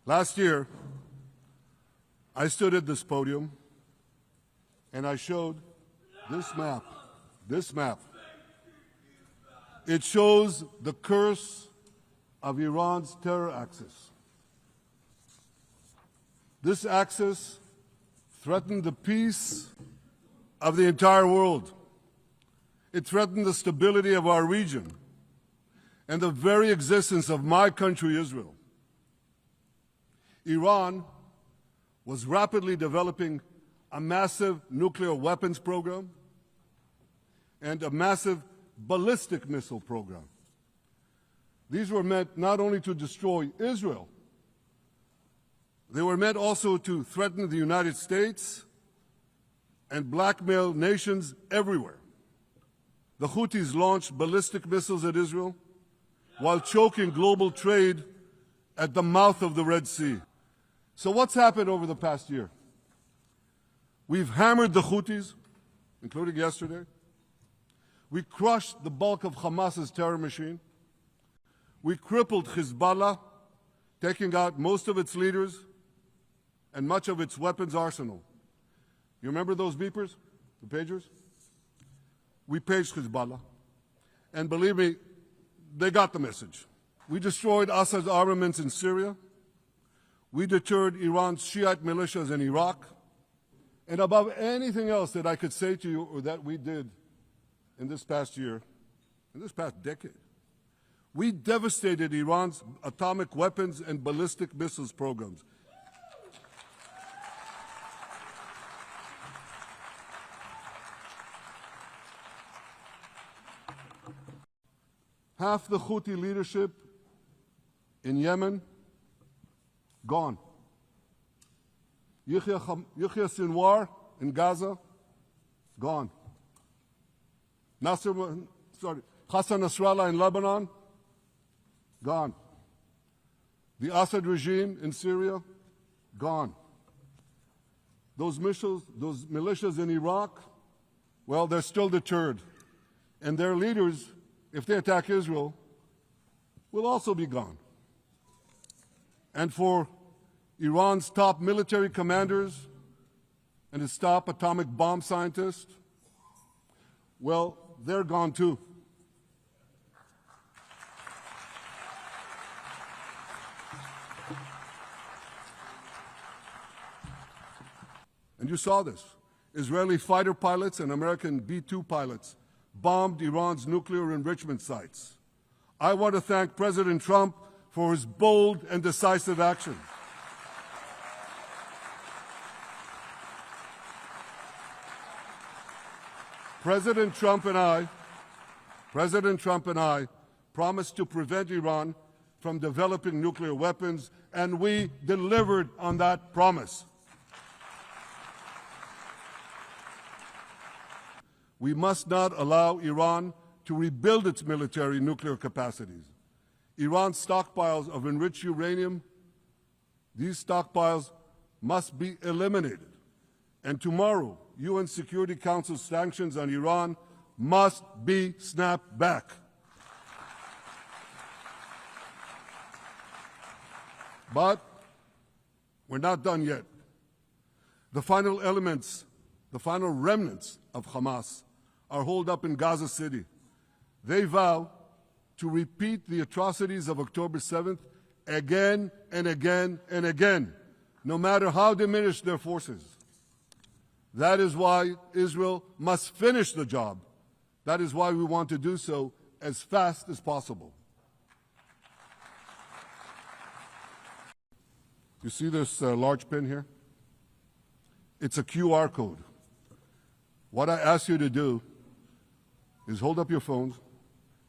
Last year, I stood at this podium and I showed this map. This map. It shows the curse of Iran's terror axis. This axis threatened the peace of the entire world. It threatened the stability of our region and the very existence of my country, Israel. Iran was rapidly developing a massive nuclear weapons program and a massive ballistic missile program. These were meant not only to destroy Israel, they were meant also to threaten the United States and blackmail nations everywhere. The Houthis launched ballistic missiles at Israel while choking global trade at the mouth of the Red Sea. So what's happened over the past year? We've hammered the Houthis, including yesterday. We crushed the bulk of Hamas's terror machine. We crippled Hezbollah, taking out most of its leaders and much of its weapons arsenal. You remember those beepers, the pagers? We paged Hezbollah. And believe me, they got the message. We destroyed Assad's armaments in Syria. We deterred Iran's Shiite militias in Iraq. And above anything else that I could say to you or that we did in this past year, in this past decade, we devastated Iran's atomic weapons and ballistic missiles programs. Half the Houthi leadership in Yemen, gone. Yahya Sinwar in Gaza, gone. Hassan Nasrallah in Lebanon, gone. The Assad regime in Syria, gone. Those militias in Iraq, well, they're still deterred. And their leaders, if they attack Israel, will also be gone. And for Iran's top military commanders and its top atomic bomb scientists, well, they're gone too. And you saw this. Israeli fighter pilots and American B-2 pilots bombed Iran's nuclear enrichment sites. I want to thank President Trump for his bold and decisive action. President Trump and I promised to prevent Iran from developing nuclear weapons, and we delivered on that promise. We must not allow Iran to rebuild its military nuclear capacities. Iran's stockpiles of enriched uranium, these stockpiles must be eliminated. And tomorrow, UN Security Council sanctions on Iran must be snapped back. But we're not done yet. The final remnants of Hamas are holed up in Gaza City. They vow to repeat the atrocities of October 7th again and again and again, no matter how diminished their forces. That is why Israel must finish the job. That is why we want to do so as fast as possible. You see this large pin here? It's a QR code. What I ask you to do is hold up your phones,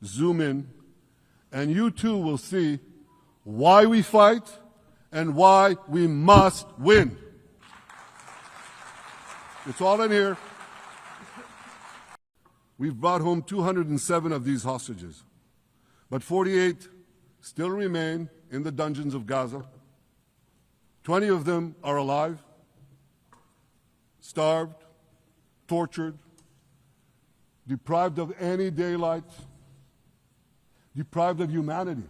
zoom in, and you too will see why we fight and why we must win. It's all in here. We've brought home 207 of these hostages, but 48 still remain in the dungeons of Gaza. 20 of them are alive, starved, tortured, deprived of any daylight, deprived of humanity.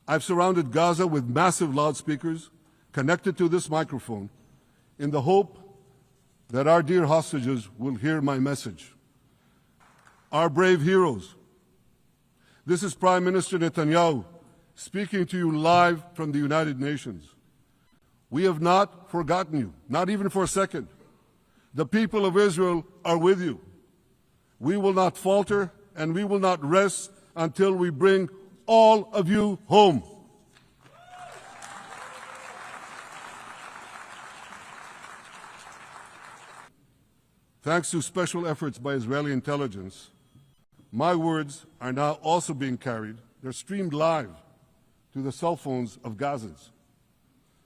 I've surrounded Gaza with massive loudspeakers connected to this microphone in the hope that our dear hostages will hear my message. Our brave heroes, this is Prime Minister Netanyahu speaking to you live from the United Nations. We have not forgotten you, not even for a second. The people of Israel are with you. We will not falter and we will not rest until we bring all of you home. Thanks to special efforts by Israeli intelligence, my words are now also being carried. They're streamed live to the cell phones of Gazans.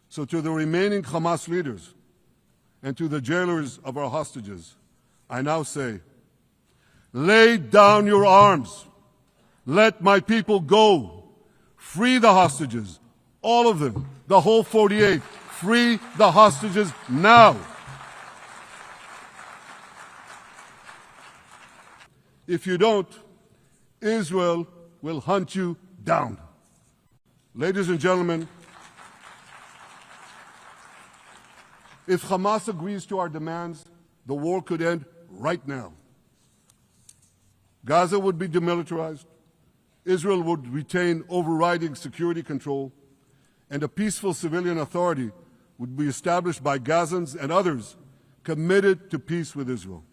So to the remaining Hamas leaders and to the jailers of our hostages, I now say, lay down your arms. Let my people go. Free the hostages, all of them, the whole 48. Free the hostages now. If you don't, Israel will hunt you down. Ladies and gentlemen, if Hamas agrees to our demands, the war could end right now. Gaza would be demilitarized, Israel would retain overriding security control, and a peaceful civilian authority would be established by Gazans and others committed to peace with Israel.